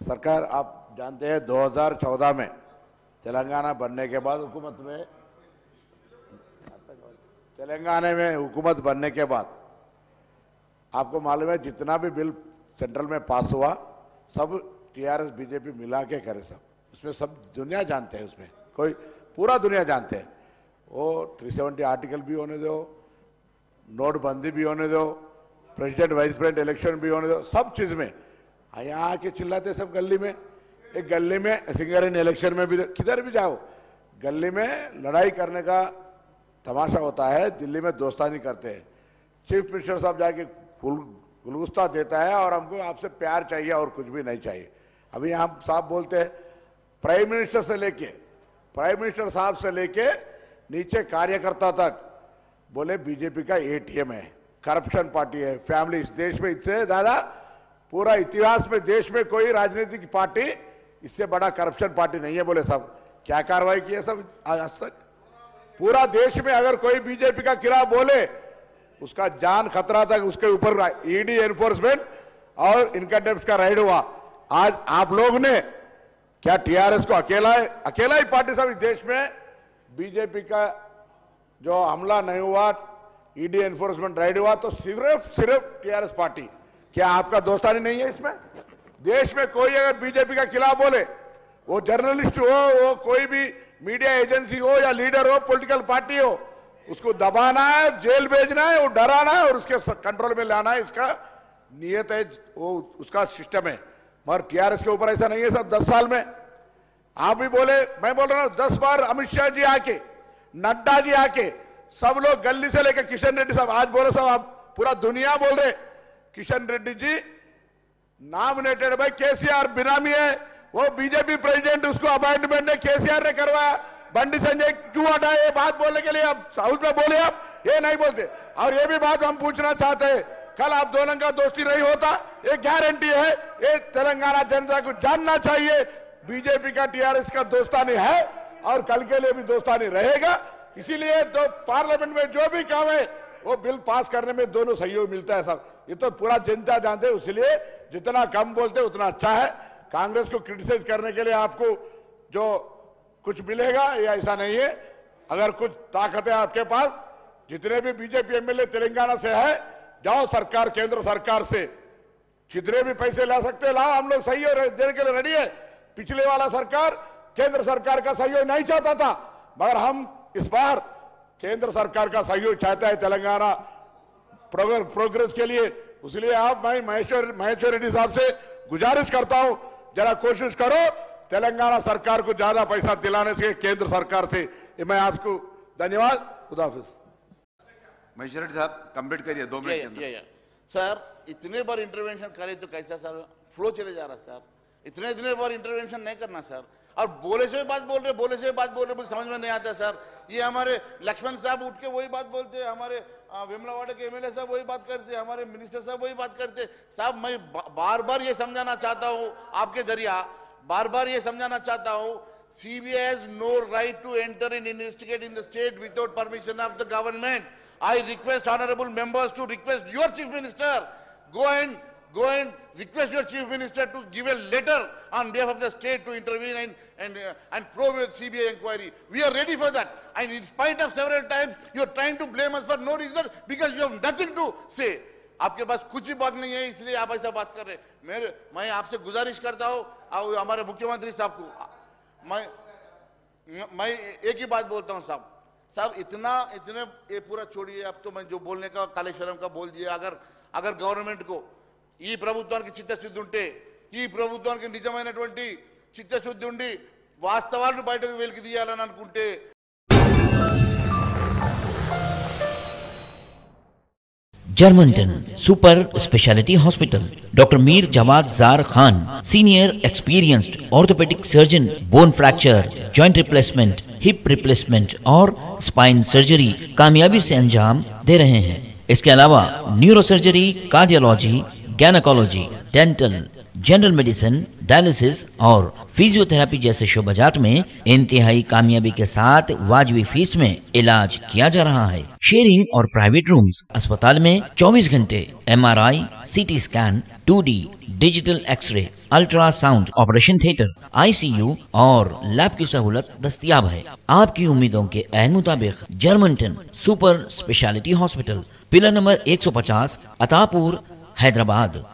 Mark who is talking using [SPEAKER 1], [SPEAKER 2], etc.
[SPEAKER 1] सरकार आप जानते हैं 2014 में तेलंगाना बनने के बाद तेलंगाना में हुकूमत बनने के बाद आपको मालूम है जितना भी बिल सेंट्रल में पास हुआ सब टीआरएस बीजेपी मिला के करे, सब उसमें सब दुनिया जानते हैं, उसमें कोई पूरा दुनिया जानते हैं। वो 370 आर्टिकल भी होने दो, नोटबंदी भी होने दो, प्रेसिडेंट वाइस प्रेसिडेंट इलेक्शन भी होने दो, सब चीज में यहाँ आके चिल्लाते सब गली में। एक गली में सिंगरेन इलेक्शन में भी किधर भी जाओ गली में लड़ाई करने का तमाशा होता है। दिल्ली में दोस्तानी करते हैं, चीफ मिनिस्टर साहब जाके गुलगुस्ता देता है और हमको आपसे प्यार चाहिए और कुछ भी नहीं चाहिए। अभी हम साहब बोलते हैं प्राइम मिनिस्टर साहब से लेके नीचे कार्यकर्ता तक बोले बीजेपी का एटीएम है, करप्शन पार्टी है, फैमिली। इस देश में इससे ज्यादा पूरा इतिहास में देश में कोई राजनीतिक पार्टी इससे बड़ा करप्शन पार्टी नहीं है। बोले सब क्या कार्रवाई की है सब आज तक पूरा देश में। अगर कोई बीजेपी का खिलाफ बोले उसका जान खतरा तक उसके ऊपर ईडी एनफोर्समेंट और इनकम टैक्स का राइड हुआ। आज आप लोग ने क्या टीआरएस को अकेला ही पार्टी सब इस देश में बीजेपी का जो हमला नहीं हुआ, ईडी एनफोर्समेंट राइड हुआ तो सिर्फ टीआरएस पार्टी। क्या आपका दोस्तानी नहीं है इसमें? देश में कोई अगर बीजेपी का खिलाफ बोले, वो जर्नलिस्ट हो, वो कोई भी मीडिया एजेंसी हो या लीडर हो, पॉलिटिकल पार्टी हो, उसको दबाना है, जेल भेजना है, वो डराना है और उसके कंट्रोल में लाना है। इसका नियत है, वो उसका सिस्टम है। मगर टीआरएस के ऊपर ऐसा नहीं है सब। 10 साल में आप भी बोले, मैं बोल रहा हूं 10 बार अमित शाह जी आके, नड्डा जी आके, सब लोग गली से लेकर किशन रेड्डी साहब आज बोले साहब, आप पूरा दुनिया बोल रहे किशन रेड्डी जी नॉमिनेटेड बाय केसीआर, बिनामी है, वो बीजेपी प्रेसिडेंट, उसको अपॉइंटमेंट ने केसीआर ने करवाया। बंडी संजय क्यों हटाए? ये बात बोलने के लिए आप साउथ में बोले, आप ये नहीं बोलते। और ये भी बात हम पूछना चाहते हैं, कल आप दोनों का दोस्ती नहीं होता, ये गारंटी है, ये तेलंगाना जनता को जानना चाहिए। बीजेपी का टीआरएस का दोस्तानी है और कल के लिए भी दोस्तानी रहेगा। इसीलिए तो पार्लियामेंट में जो भी काम है वो बिल पास करने में दोनों सहयोग मिलता है सब। ये तो पूरा जनता जानते हैं, इसलिए जितना कम बोलते उतना अच्छा है। कांग्रेस को क्रिटिसाइज करने के लिए आपको जो कुछ मिलेगा ये ऐसा नहीं है। अगर कुछ ताकत है आपके पास, जितने भी बीजेपी एमएलए तेलंगाना से है, जाओ सरकार, केंद्र सरकार से जितने भी पैसे ला सकते लाओ, हम लोग सहयोग देने के लिए रेडी है। पिछले वाला सरकार केंद्र सरकार का सहयोग नहीं चाहता था, मगर हम इस बार केंद्र सरकार का सहयोग चाहता है तेलंगाना प्रोग्रेस के लिए। इसलिए आप मैं महेश्वर रेड्डी साहब से गुजारिश करता हूं, जरा कोशिश करो तेलंगाना सरकार को ज्यादा पैसा दिलाने से केंद्र सरकार से। मैं आपको धन्यवाद, खुदा हाफिज।
[SPEAKER 2] महेश्वर रेड्डी साहब कंप्लीट करिए 2 मिनट के अंदर।
[SPEAKER 3] सर इतने बार इंटरवेंशन करे तो कैसा सर फ्लो चले जा रहा सर? इतने बार इंटरवेंशन नहीं करना सर। और बोले से बात बोल रहे, मुझे समझ में नहीं आता सर। ये हमारे लक्ष्मण साहब उठ के वही बात बोलते हैं, हमारे विमलावाड़ा के एमएलए साहब वही बात करते हैं, हमारे मिनिस्टर साहब वही बात करते हैं। साहब मैं बार बार ये समझाना चाहता हूँ आपके जरिया, बार बार ये समझाना चाहता हूँ, CBI has no right to enter and investigate in the state without permission of the government. I request honorable members to request your chief minister, go and request your chief minister to give a letter on behalf of the state to intervene and probe with CBI inquiry. We are ready for that. And in spite of several times, you are trying to blame us for no reason because you have nothing to say. आपके पास कुछ ही बात नहीं है, इसलिए आप ऐसा बात कर रहे हैं। मैं आपसे गुजारिश करता हूँ, हमारे मुख्यमंत्री साहब को मैं एक ही बात बोलता हूँ साहब, इतने ये पूरा छोड़िए। अब तो मैं जो बोलने का कालेश्वरम का बोल दिया। अगर गवर्नमेंट को ఈ ప్రభుత్వానికి చిత్తశుద్ధి ఉంటే, ఈ ప్రభుత్వానికి నిజమైనటువంటి చిత్తశుద్ధి ఉండి వాస్తవాలను బయటకు వెలికి తీయాలని అనుకుంటే
[SPEAKER 4] जर्मनटन super speciality hospital, doctor Mir Jawad Jar Khan, senior experienced orthopaedic surgeon, bone fracture, joint replacement, hip replacement और स्पाइन सर्जरी कामयाबी से अंजाम दे रहे हैं। इसके अलावा neuro surgery, cardiology, gynaecology, dental, general medicine, dialysis और फिजियोथेरेपी जैसे शोबाजात में इंतहाई कामयाबी के साथ वाजबी फीस में इलाज किया जा रहा है। शेयरिंग और प्राइवेट रूम्स। अस्पताल में 24 घंटे MRI, CT scan, 2D digital x-ray, ultrasound, operation theatre, ICU और लैब की सहूलत दस्तयाब है। आपकी उम्मीदों के ऐन मुताबिक Germanten super speciality hospital, pillar number 150, Attapur, Hyderabad.